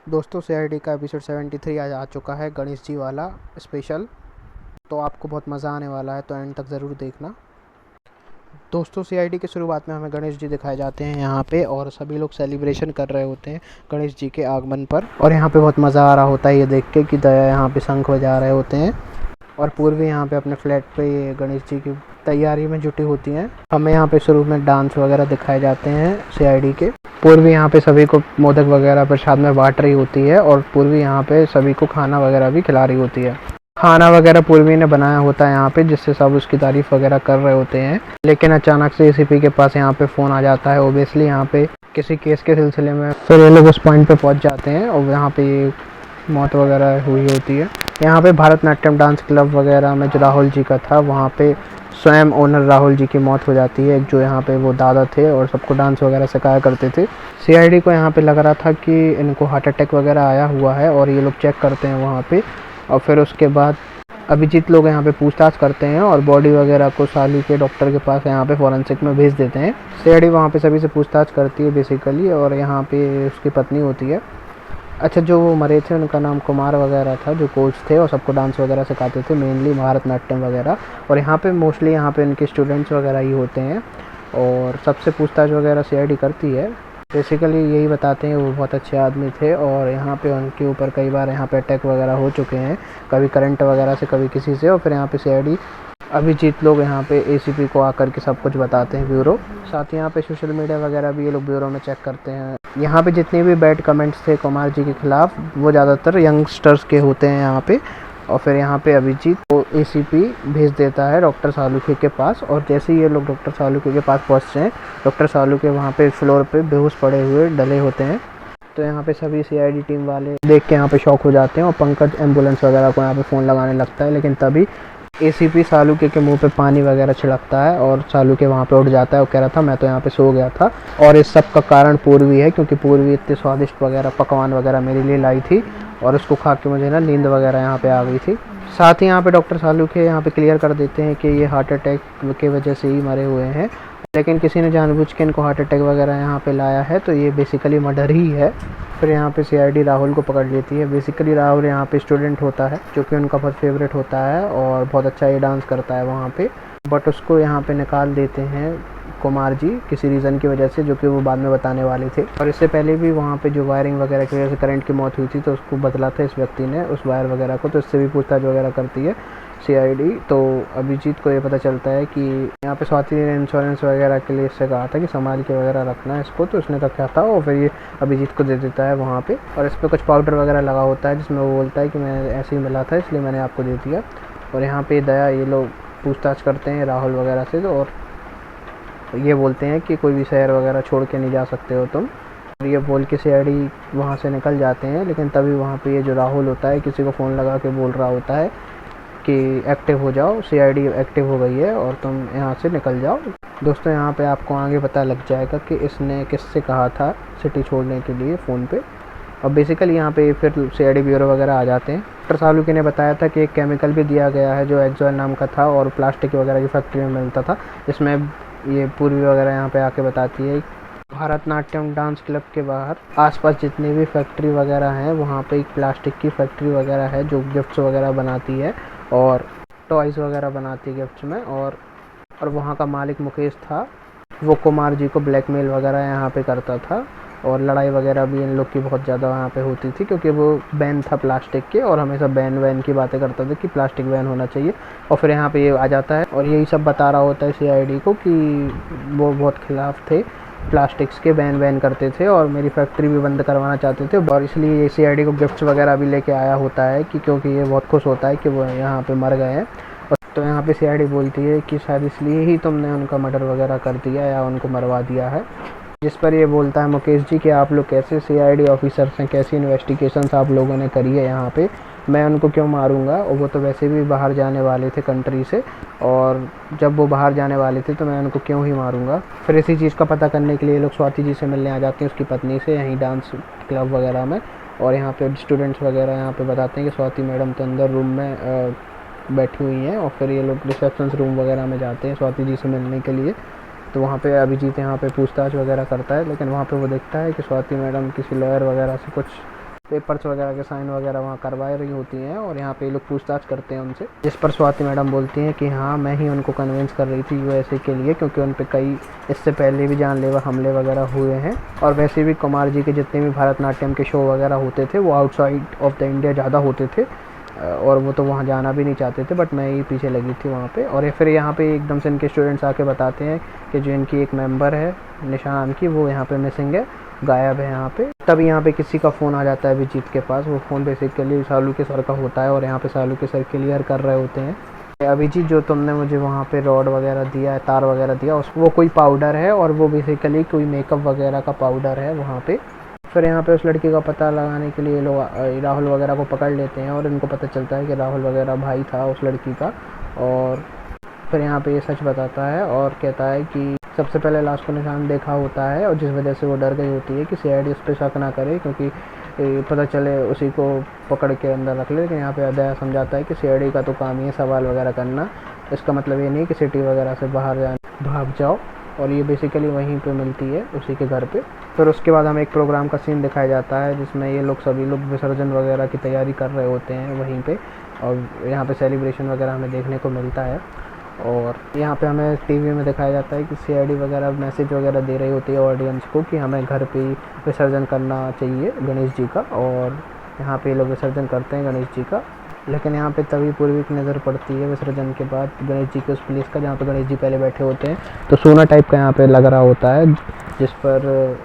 दोस्तों सीआईडी का एपिसोड 73 आज आ चुका है, गणेश जी वाला स्पेशल। तो आपको बहुत मज़ा आने वाला है, तो एंड तक ज़रूर देखना। दोस्तों सीआईडी की शुरुआत में हमें गणेश जी दिखाए जाते हैं यहाँ पे, और सभी लोग सेलिब्रेशन कर रहे होते हैं गणेश जी के आगमन पर। और यहाँ पे बहुत मज़ा आ रहा होता है ये देख के कि दया यहाँ पे शंख बजा रहे होते हैं, और पूर्वी यहाँ पे अपने फ्लैट पे ये गणेश जी की तैयारी में जुटी होती हैं। हमें यहाँ पे शुरू में डांस वगैरह दिखाए जाते हैं सीआईडी के। पूर्वी यहाँ पे सभी को मोदक वगैरह प्रसाद में बांट रही होती है, और पूर्वी यहाँ पे सभी को खाना वगैरह भी खिला रही होती है। खाना वगैरह पूर्वी ने बनाया होता है यहाँ पे, जिससे सब उसकी तारीफ वगैरह कर रहे होते हैं। लेकिन अचानक से एसीपी के पास यहाँ पे फ़ोन आ जाता है, ओबियसली यहाँ पे किसी केस के सिलसिले में। फिर ये लोग उस पॉइंट पे पहुँच जाते हैं, और यहाँ पे मौत वगैरह हुई होती है। यहाँ पे भारतनाट्यम डांस क्लब वगैरह में जो राहुल जी का था, वहाँ पे स्वयं ओनर राहुल जी की मौत हो जाती है, जो यहाँ पे वो दादा थे और सबको डांस वगैरह सिखाया करते थे। सीआईडी को यहाँ पे लग रहा था कि इनको हार्ट अटैक वगैरह आया हुआ है, और ये लोग चेक करते हैं वहाँ पे। और फिर उसके बाद अभिजीत लोग यहाँ पे पूछताछ करते हैं, और बॉडी वगैरह को सालू के डॉक्टर के पास यहाँ पे फॉरेंसिक में भेज देते हैं। सीआईडी वहाँ पे सभी से पूछताछ करती है बेसिकली, और यहाँ पे उसकी पत्नी होती है। अच्छा, जो वो मरे थे उनका नाम कुमार वगैरह था, जो कोच थे और सबको डांस वगैरह सिखाते थे, मेनली भारतनाट्यम वगैरह। और यहाँ पे मोस्टली यहाँ पे इनके स्टूडेंट्स वगैरह ही होते हैं, और सबसे पूछताछ वगैरह सीआईडी करती है। बेसिकली यही बताते हैं वो बहुत अच्छे आदमी थे, और यहाँ पे उनके ऊपर कई बार यहाँ पे अटैक वगैरह हो चुके हैं, कभी करंट वगैरह से, कभी किसी से। और फिर यहाँ पे सीआईडी अभिजीत लोग यहाँ पे एसीपी को आकर के सब कुछ बताते हैं, ब्यूरो। साथ ही यहाँ पे सोशल मीडिया वगैरह भी ये लोग ब्यूरो में चेक करते हैं। यहाँ पे जितने भी बैड कमेंट्स थे कुमार जी के खिलाफ, वो ज़्यादातर यंगस्टर्स के होते हैं यहाँ पे। और फिर यहाँ पे अभिजीत को एसीपी भेज देता है डॉक्टर सालुके के पास, और जैसे ही ये लोग डॉक्टर सालुके के पास पहुँचते हैं, डॉक्टर सालुके वहाँ पे फ्लोर पे बेहोश पड़े हुए डले होते हैं। तो यहाँ पे सभी सीआईडी टीम वाले देख के यहाँ पे शॉक हो जाते हैं, और पंकज एम्बुलेंस वगैरह को यहाँ पे फ़ोन लगाने लगता है। लेकिन तभी एसीपी सालुके के मुंह पे पानी वगैरह छिड़कता है, और सालुके वहाँ पे उठ जाता है और कह रहा था मैं तो यहाँ पे सो गया था। और इस सब का कारण पूर्वी है, क्योंकि पूर्वी इतने स्वादिष्ट वगैरह पकवान वगैरह मेरे लिए लाई थी, और उसको खा के मुझे ना नींद वगैरह यहाँ पे आ गई थी। साथ ही यहाँ पे डॉक्टर सालुके यहाँ पे क्लियर कर देते हैं कि ये हार्ट अटैक की वजह से ही मरे हुए हैं, लेकिन किसी ने जानबूझ के इनको हार्ट अटैक वगैरह यहाँ पे लाया है, तो ये बेसिकली मर्डर ही है। फिर यहाँ पे सीआईडी राहुल को पकड़ लेती है। बेसिकली राहुल यहाँ पे स्टूडेंट होता है, जो कि उनका बहुत फेवरेट होता है, और बहुत अच्छा ये डांस करता है वहाँ पे। बट उसको यहाँ पे निकाल देते हैं कुमार जी किसी रीज़न की वजह से, जो कि वो बाद में बताने वाले थे। और इससे पहले भी वहाँ पे जो वायरिंग वगैरह की वजह से करंट की मौत हुई थी, तो उसको बदला था इस व्यक्ति ने, उस वायर वगैरह को। तो इससे भी पूछताछ वगैरह करती है सीआईडी। तो अभिजीत को ये पता चलता है कि यहाँ पे स्वाति ने इंश्योरेंस वगैरह के लिए इससे कहा था कि संभाल के वगैरह रखना है इसको, तो उसने रखा था। और फिर ये अभिजीत को दे देता है वहाँ पे, और इस पर कुछ पाउडर वगैरह लगा होता है, जिसमें वो बोलता है कि मैं ऐसे ही मिला था इसलिए मैंने आपको दे दिया। और यहाँ पे दया ये लोग पूछताछ करते हैं राहुल वगैरह से, और ये बोलते हैं कि कोई भी शहर वगैरह छोड़ के नहीं जा सकते हो तुम। और ये बोल के सीआईडी वहाँ से निकल जाते हैं। लेकिन तभी वहाँ पे ये जो राहुल होता है किसी को फ़ोन लगा के बोल रहा होता है कि एक्टिव हो जाओ, सीआईडी एक्टिव हो गई है और तुम यहाँ से निकल जाओ। दोस्तों यहाँ पे आपको आगे पता लग जाएगा कि इसने किससे कहा था सिटी छोड़ने के लिए फ़ोन पे। और बेसिकली यहाँ पे फिर सीआईडी ब्यूरो वगैरह आ जाते हैं। डॉक्टर सालुके ने बताया था कि एक केमिकल भी दिया गया है जो एक्जॉल नाम का था, और प्लास्टिक वगैरह की फैक्ट्री में मिलता था, जिसमें ये पूर्वी वगैरह यहाँ पे आके बताती है। भारतनाट्यम डांस क्लब के बाहर आसपास जितनी भी फैक्ट्री वगैरह हैं, वहाँ पे एक प्लास्टिक की फैक्ट्री वगैरह है जो गिफ्ट्स वगैरह बनाती है और टॉयज़ वगैरह बनाती है गिफ्ट्स में। और वहाँ का मालिक मुकेश था, वो कुमार जी को ब्लैकमेल वगैरह यहाँ पे करता था, और लड़ाई वगैरह भी इन लोग की बहुत ज़्यादा वहाँ पे होती थी, क्योंकि वो बैन था प्लास्टिक के, और हमेशा बैन वैन की बातें करता था कि प्लास्टिक बैन होना चाहिए। और फिर यहाँ पे ये आ जाता है और यही सब बता रहा होता है सीआईडी को कि वो बहुत खिलाफ थे, प्लास्टिक्स के बैन करते थे, और मेरी फैक्ट्री भी बंद करवाना चाहते थे। और इसलिए ये सीआईडी को गिफ्ट्स वगैरह भी लेके आया होता है कि क्योंकि ये बहुत खुश होता है कि वो यहाँ पे मर गए हैं। तो यहाँ पे सीआईडी बोलती है कि शायद इसलिए ही तुमने उनका मर्डर वगैरह कर दिया या उनको मरवा दिया है। जिस पर ये बोलता है मुकेश जी कि आप लोग कैसे सीआईडी ऑफिसर्स हैं, कैसी इन्वेस्टिगेशंस आप लोगों ने करी है यहाँ पे, मैं उनको क्यों मारूंगा, और वो तो वैसे भी बाहर जाने वाले थे कंट्री से, और जब वो बाहर जाने वाले थे तो मैं उनको क्यों ही मारूंगा। फिर इसी चीज़ का पता करने के लिए ये लोग स्वाति जी से मिलने आ जाते हैं, उसकी पत्नी से, यहीं डांस क्लब वगैरह में। और यहाँ पे स्टूडेंट्स वगैरह यहाँ पे बताते हैं कि स्वाति मैडम तो अंदर रूम में बैठी हुई हैं। और फिर ये लोग रिसेप्शन रूम वगैरह में जाते हैं स्वाति जी से मिलने के लिए। तो वहाँ पे अभिजीत यहाँ पे पूछताछ वगैरह करता है, लेकिन वहाँ पे वो देखता है कि स्वाति मैडम किसी लॉयर वगैरह से कुछ पेपर्स वगैरह के साइन वगैरह वहाँ करवा रही होती हैं और यहाँ पे ये लोग पूछताछ करते हैं उनसे, जिस पर स्वाति मैडम बोलती हैं कि हाँ मैं ही उनको कन्विंस कर रही थी यूएसए के लिए, क्योंकि उन पे कई इससे पहले भी जानलेवा हमले वगैरह हुए हैं। और वैसे भी कुमार जी के जितने भी भरतनाट्यम के शो वगैरह होते थे वो आउटसाइड ऑफ द इंडिया ज़्यादा होते थे, और वो तो वहाँ जाना भी नहीं चाहते थे, बट मैं ही पीछे लगी थी वहाँ पे। और फिर यहाँ पे एकदम से इनके स्टूडेंट्स आके बताते हैं कि जो इनकी एक मेंबर है निशान की, वो यहाँ पे मिसिंग है, गायब है यहाँ पे। तब यहाँ पे किसी का फ़ोन आ जाता है अभिजीत के पास। वो फ़ोन बेसिकली सालू के सर का होता है और यहाँ पे सालू के सर क्लियर कर रहे होते हैं, अभिजीत जो तुमने मुझे वहाँ पे रॉड वगैरह दिया है, तार वगैरह दिया, उस वो कोई पाउडर है और वो बेसिकली कोई मेकअप वगैरह का पाउडर है वहाँ पे। फिर यहाँ पे उस लड़की का पता लगाने के लिए लोग राहुल वगैरह को पकड़ लेते हैं और इनको पता चलता है कि राहुल वगैरह भाई था उस लड़की का। और फिर यहाँ पे ये सच बताता है और कहता है कि सबसे पहले लाश को निशान देखा होता है और जिस वजह से वो डर गई होती है कि सीआईडी उस पर शक ना करे, क्योंकि पता चले उसी को पकड़ के अंदर रख ले। लेकिन यहाँ पे अदया समझाता है कि सीआईडी का तो काम ही है सवाल वगैरह करना, इसका मतलब ये नहीं कि सिटी वगैरह से बाहर भाग जाओ। और ये बेसिकली वहीं पे मिलती है उसी के घर पे। फिर उसके बाद हमें एक प्रोग्राम का सीन दिखाया जाता है जिसमें ये लोग सभी लोग विसर्जन वगैरह की तैयारी कर रहे होते हैं वहीं पे, और यहाँ पे सेलिब्रेशन वगैरह हमें देखने को मिलता है। और यहाँ पे हमें टीवी में दिखाया जाता है कि सीआईडी वगैरह मैसेज वगैरह दे रही होती है ऑडियंस को कि हमें घर पे ही विसर्जन करना चाहिए गणेश जी का। और यहाँ पे लोग विसर्जन करते हैं गणेश जी का। लेकिन यहाँ पे तभी पूर्वी की नज़र पड़ती है विसर्जन के बाद गणेश जी के उस प्लेस का जहाँ पे गणेश जी पहले बैठे होते हैं, तो सोना टाइप का यहाँ पे लग रहा होता है, जिस पर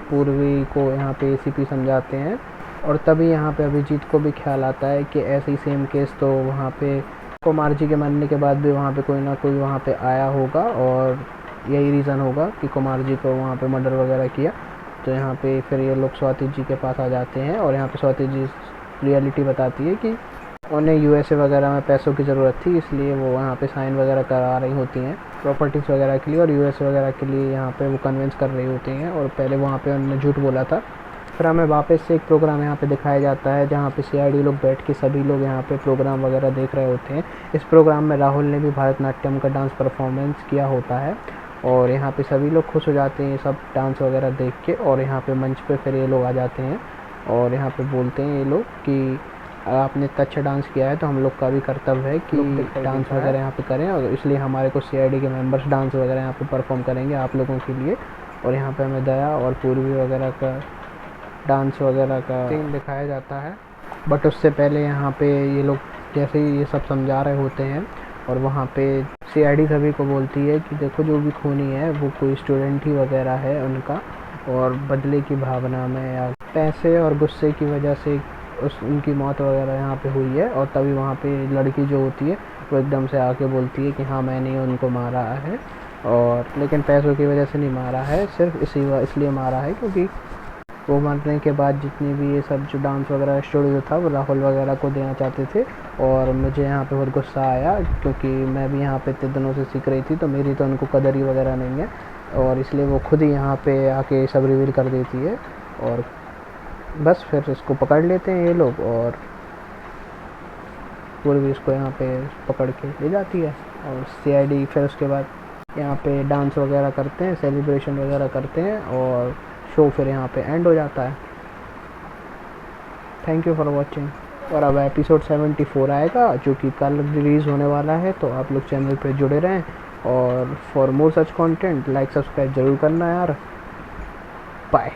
पूर्वी को यहाँ पे एसीपी समझाते हैं। और तभी यहाँ पे अभिजीत को भी ख्याल आता है कि ऐसे ही सेम केस तो वहाँ पे कुमार जी के मरने के बाद भी वहाँ पे कोई ना कोई वहाँ पे आया होगा और यही रीज़न होगा कि कुमार जी को वहाँ पे मर्डर वगैरह किया। तो यहाँ पे फिर ये लोग स्वाति जी के पास आ जाते हैं और यहाँ पे स्वाति जी रियलिटी बताती है कि उन्हें यूएसए वगैरह में पैसों की ज़रूरत थी, इसलिए वो वहाँ पे साइन वगैरह करा रही होती हैं प्रॉपर्टीज़ वगैरह के लिए, और यूएसए वगैरह के लिए यहाँ पे वो कन्विंस कर रही होती हैं। और पहले वहाँ पे उन्होंने झूठ बोला था। फिर हमें वापस से एक प्रोग्राम यहाँ पे दिखाया जाता है जहाँ पे सीआईडी लोग बैठ के सभी लोग यहाँ पे प्रोग्राम वगैरह देख रहे होते हैं। इस प्रोग्राम में राहुल ने भी भरतनाट्यम का डांस परफॉर्मेंस किया होता है और यहाँ पे सभी लोग खुश हो जाते हैं सब डांस वगैरह देख के। और यहाँ पे मंच पे फिर ये लोग आ जाते हैं और यहाँ पे बोलते हैं ये लोग कि आपने इतना अच्छा डांस किया है तो हम लोग का भी कर्तव्य है कि डांस वगैरह यहाँ पे करें, और इसलिए हमारे को सीआईडी के मेंबर्स डांस वगैरह यहाँ पे परफॉर्म करेंगे आप लोगों के लिए। और यहाँ पे हमें दया और पूर्वी वगैरह का डांस वगैरह का सीन दिखाया जाता है। बट उससे पहले यहाँ पे ये लोग जैसे ही ये सब समझा रहे होते हैं और वहाँ पे सीआईडी सभी को बोलती है कि देखो जो भी खूनी है वो कोई स्टूडेंट ही वगैरह है उनका, और बदले की भावना में या पैसे और गुस्से की वजह से उनकी मौत वगैरह यहाँ पे हुई है। और तभी वहाँ पे लड़की जो होती है वो एकदम से आके बोलती है कि हाँ मैंने उनको मारा है, और लेकिन पैसों की वजह से नहीं मारा है, सिर्फ इसलिए मारा है क्योंकि वो मरने के बाद जितनी भी ये सब जो डांस वगैरह स्टूडियो था वो राहुल वगैरह को देना चाहते थे। और मुझे यहाँ पे बहुत गुस्सा आया क्योंकि मैं भी यहाँ पे इतने दिनों से सीख रही थी, तो मेरी तो उनको कदर ही वगैरह नहीं है, और इसलिए वो खुद ही यहाँ पे आके सब रिवील कर देती है। और बस फिर इसको पकड़ लेते हैं ये लोग और पूर्वी इसको यहाँ पे पकड़ के ले जाती है। और सीआईडी फिर उसके बाद यहाँ पे डांस वगैरह करते हैं, सेलिब्रेशन वगैरह करते हैं और शो फिर यहाँ पे एंड हो जाता है। Thank you for watching. और अब एपिसोड 74 आएगा जो कि कल रिलीज़ होने वाला है, तो आप लोग चैनल पे जुड़े रहें। और for more such content like subscribe ज़रूर करना यार। बाय।